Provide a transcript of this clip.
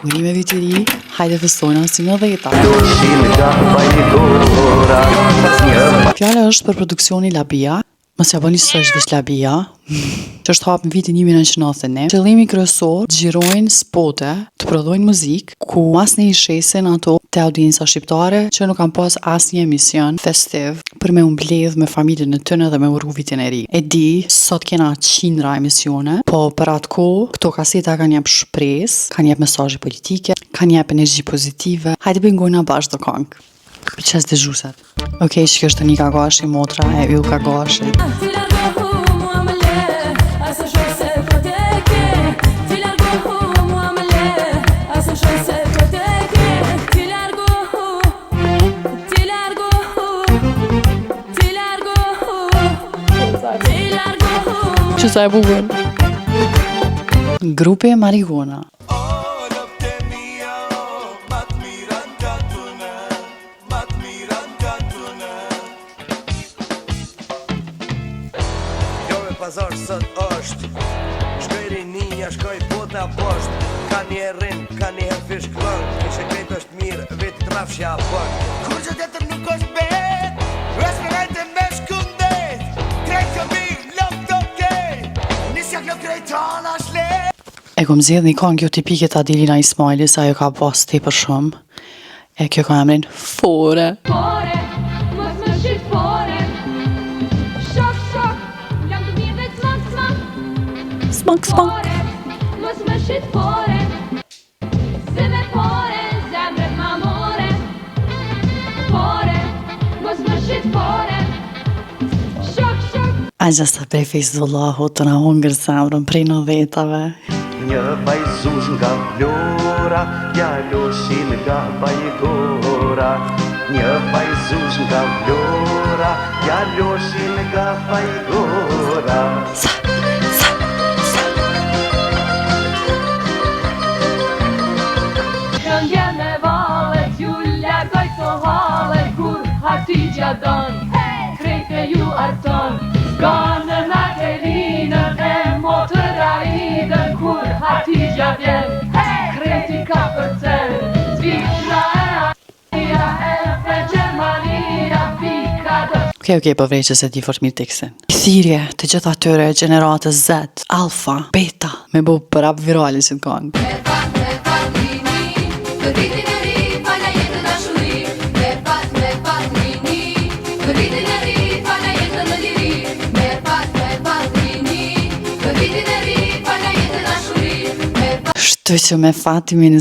Urime viti ri, hajde festojna si në dheta. Fjala është për produksioni Labia. Mos ja bëni së është Labia, që është hapë në vitin 1999. Qëllimi kryesor xhirojnë spote të prodhojnë muzikë, ku mas ne i shesin ato te audienca shqiptare që nuk kanë pas asnjë emision festiv për me mbledh me familjen e tyre dhe me urru vitin e ri. E di, sot kena qindra emisione, po për atë kohë këto kaseta kanë jep shpresë, kanë jep mesazhe politike, kanë jep energji pozitive. Hajde bëjmë bashkë do këngë. Për qes dhe zhusat. Okej, që kjo është të një kagashi, motra e yll kagashi. Që sa e bukur. Grupi Marigona. Pazar sot është shkoj rininja, shkoj pota poshtë. Ka një rrin, ka një fish klon, e që krejt është mirë, vetë trafshja aport. Kur që detër nuk është bet, respekajte me shkundet. Krejt që mirë, lop të okej, nisja kjo krejt që anë është le. E kom zjedh një këngë kjo tipike të Adelina Ismailis, ajo ka pas te për shumë. E kjo ka emrin Fore. Fore, mos më shit fore. Shok, shok, jam të mirë dhe smak, smak. Smak, smak. Fore, mos më shit fore. Se me fore, zemre m'amore. Fore, mos më shit fore. Shok, shok. A gjasta prej Fejzullahut të na hongër zemrën prej 90-tave. Një vajzush nga Vlora, djaloshin nga Bajgora. Një vajzush nga Vlora, djaloshin nga Bajgora. Këngje me valet, ju largoj të halet, kur Hatidja don, krejtë ju arton. Ganën Adelinën e motër Aidën, kur Hatidja vjen, krejti ka përcen. Zvitra e Aia e Gjermania, pika dë. Okej, po vrej që se di fort mirë tekstin. Thirrje të gjitha atyre gjeneratës Z, Alfa, Beta, me bu për rap virali si të këngë. Shtu që me Fatimin